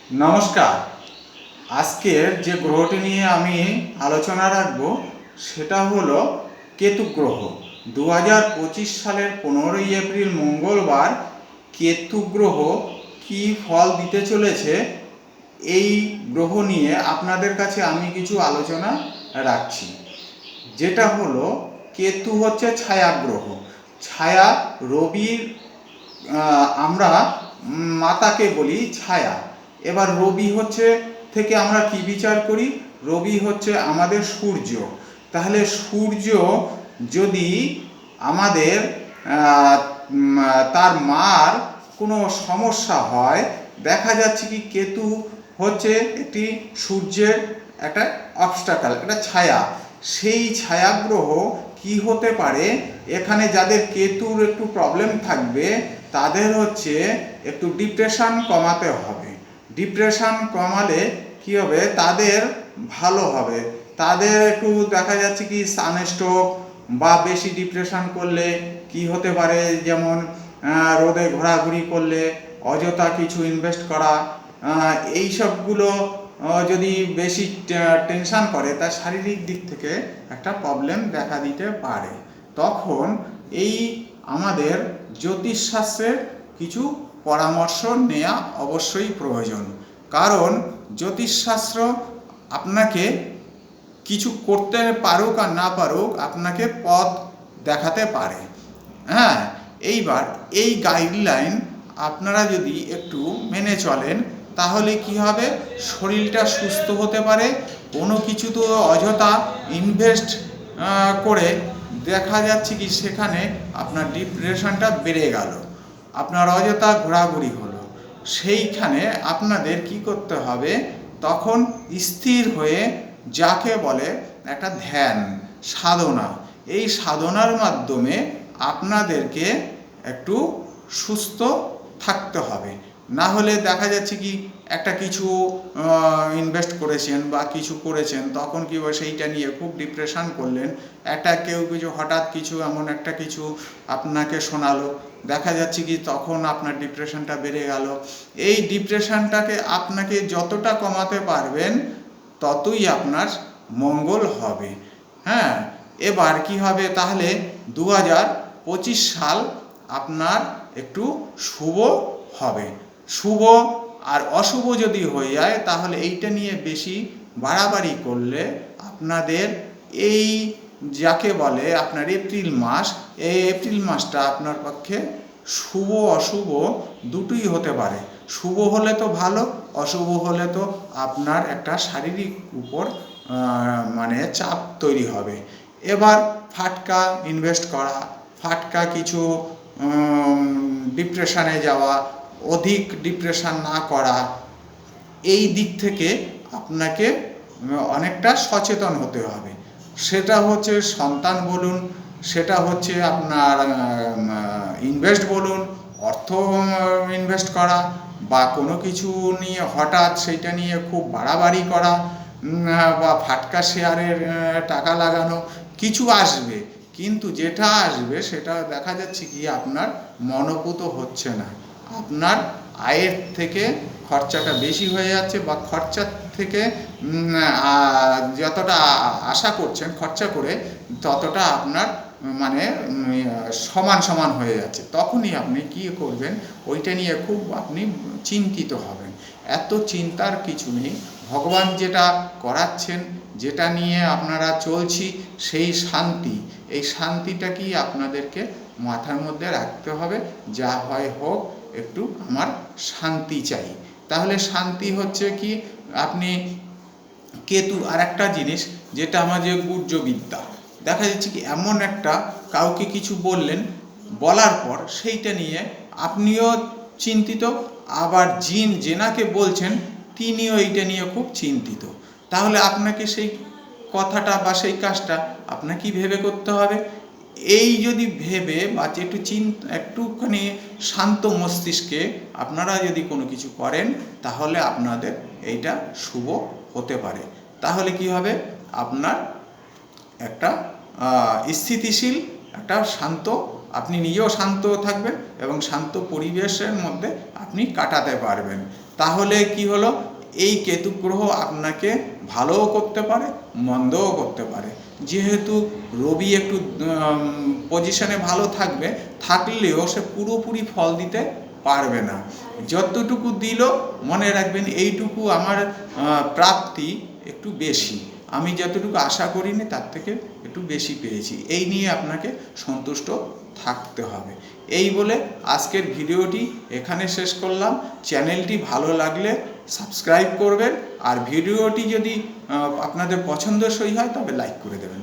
নমস্কার। আজকের যে গ্রহটি নিয়ে আমি আলোচনা রাখব সেটা হলো কেতু গ্রহ। 2025 সালের 15ই এপ্রিল মঙ্গলবার কেতু গ্রহ কী ফল দিতে চলেছে এই গ্রহ নিয়ে আপনাদের কাছে আমি কিছু আলোচনা রাখছি। যেটা হলো কেতু হচ্ছে ছায়া গ্রহ। ছায়া রবির আমরা মাতাকে বলি ছায়া। এবার রবি হচ্ছে থেকে আমরা কি বিচার করি? রবি হচ্ছে আমাদের সূর্য। তাহলে সূর্য যদি আমাদের তার মার কোনো সমস্যা হয়, দেখা যাচ্ছে কি কেতু হচ্ছে একটি সূর্যের একটা অবস্টাকল, একটা ছায়া। সেই ছায়াগ্রহ কি হতে পারে? এখানে যাদের কেতুর একটু প্রবলেম থাকবে তাদের হচ্ছে একটু ডিপ্রেশন কমাতে হবে। ডিপ্রেশন কমালে কি হবে? তাদের ভালো হবে। তাদের একটু দেখা যাচ্ছে কি সানস্ট্রোক বা বেশি ডিপ্রেশন করলে কি হতে পারে, যেমন রোদে ঘোরাঘুরি করলে, অযথা কিছু ইনভেস্ট করা, এই সবগুলো যদি বেশি টেনশন করে তার শারীরিক দিক থেকে একটা প্রবলেম দেখা দিতে পারে। তখন এই আমাদের জ্যোতিষশাস্ত্রের কিছু পরামর্শ নেওয়া অবশ্যই প্রয়োজন। কারণ জ্যোতিষশাস্ত্র আপনাকে কিছু করতে পারুক আর না পারুক, আপনাকে পথ দেখাতে পারে। হ্যাঁ, এইবার এই গাইডলাইন আপনারা যদি একটু মেনে চলেন তাহলে কি হবে? শরীরটা সুস্থ হতে পারে। কোনো কিছু তো অযথা ইনভেস্ট করে দেখা যাচ্ছে কি সেখানে আপনার ডিপ্রেশনটা বেড়ে গেল, আপনার অযথা ঘোরাঘুরি হলো। সেইখানে আপনাদের কি করতে হবে? তখন স্থির হয়ে, যাকে বলে একটা ধ্যান সাধনা, এই সাধনার মাধ্যমে আপনাদেরকে একটু সুস্থ থাকতে হবে। না হলে দেখা যাচ্ছে কি একটা কিছু ইনভেস্ট করেছেন বা কিছু করেছেন, তখন কি সেইটা নিয়ে খুব ডিপ্রেশন করলেন। একটা কেউ কিছু হঠাৎ কিছু এমন একটা কিছু আপনাকে শোনালো, দেখা যাচ্ছে কি তখন আপনার ডিপ্রেশনটা বেড়ে গেল। এই ডিপ্রেশনটাকে আপনাকে যতটা কমাতে পারবেন ততই আপনার মঙ্গল হবে। হ্যাঁ, এবার কি হবে? তাহলে 2025 সাল আপনার একটু শুভ হবে। শুভ আর অশুভ যদি হয়ে যায় তাহলে এইটা নিয়ে বেশি বাড়াবাড়ি করলে আপনাদের এই যাকে বলে আপনার এপ্রিল মাস, এই এপ্রিল মাসটা আপনার পক্ষে শুভ অশুভ দুটোই হতে পারে। শুভ হলে তো ভালো, অশুভ হলে তো আপনার একটা শারীরিক উপর মানে চাপ তৈরি হবে। এবার ফাটকা ইনভেস্ট করা, ফাটকা কিছু ডিপ্রেশনে যাওয়া, অধিক ডিপ্রেশন না করা, এই দিক থেকে আপনাকে অনেকটা সচেতন হতে হবে। সেটা হচ্ছে সন্তান বলুন, সেটা হচ্ছে আপনার ইনভেস্ট বলুন, অর্থ ইনভেস্ট করা, বা কোনো কিছু নিয়ে হঠাৎ সেইটা নিয়ে খুব বাড়াবাড়ি করা, বা ফাটকা শেয়ারের টাকা লাগানো। কিছু আসবে, কিন্তু যেটা আসবে সেটা দেখা যাচ্ছে কি আপনার মনোপুত হচ্ছে না। আপনার আয়ের থেকে খরচাটা বেশি হয়ে যাচ্ছে, বা খরচার থেকে যতটা আশা করছেন খরচা করে ততটা আপনার মানে সমান সমান হয়ে যাচ্ছে। তখনই আপনি কী করবেন? ওইটা নিয়ে খুব আপনি চিন্তিত হবেন। এত চিন্তার কিছু নেই। ভগবান যেটা করাচ্ছেন, যেটা নিয়ে আপনারা চলছি, সেই শান্তি, এই শান্তিটা কি আপনাদেরকে মাথার মধ্যে রাখতে হবে। যা হয় হোক, একটু আমার শান্তি চাই। তাহলে শান্তি হচ্ছে কি? আপনি কেতু আর একটা জিনিস যেটা আমাদের গুহ্যবিদ্যা, দেখা যাচ্ছে কি এমন একটা কাউকে কিছু বললেন, বলার পর সেইটা নিয়ে আপনিও চিন্তিত, আবার যেনাকে বলছেন তিনিও এইটা নিয়ে খুব চিন্তিত। তাহলে আপনাকে সেই কথাটা বা সেই কাজটা আপনাকে ভেবে করতে হবে। এই যদি ভেবে বা একটুখানি শান্ত মস্তিষ্কে আপনারা যদি কোনো কিছু করেন তাহলে আপনাদের এইটা শুভ হতে পারে। তাহলে কি হবে? আপনার একটা স্থিতিশীল একটা শান্ত আপনি নিজেও শান্ত থাকবেন এবং শান্ত পরিবেশের মধ্যে আপনি কাটাতে পারবেন। তাহলে কি হলো, এই কেতু গ্রহ আপনাকে ভালোও করতে পারে মন্দও করতে পারে। যেহেতু রবি একটু পজিশনে ভালো থাকলেও সে পুরোপুরি ফল দিতে পারবে না। যতটুকু দিল মনে রাখবেন এইটুকু আমার প্রাপ্তি একটু বেশি, আমি যতটুকু আশা করিনি তার থেকে একটু বেশি পেয়েছি, এই নিয়ে আপনাকে সন্তুষ্ট থাকতে হবে। এই বলে আজকের ভিডিওটি এখানে শেষ করলাম। চ্যানেলটি ভালো লাগলে সাবস্ক্রাইব করবেন, আর ভিডিওটি যদি আপনাদের পছন্দসই হয় তবে লাইক করে দেবেন।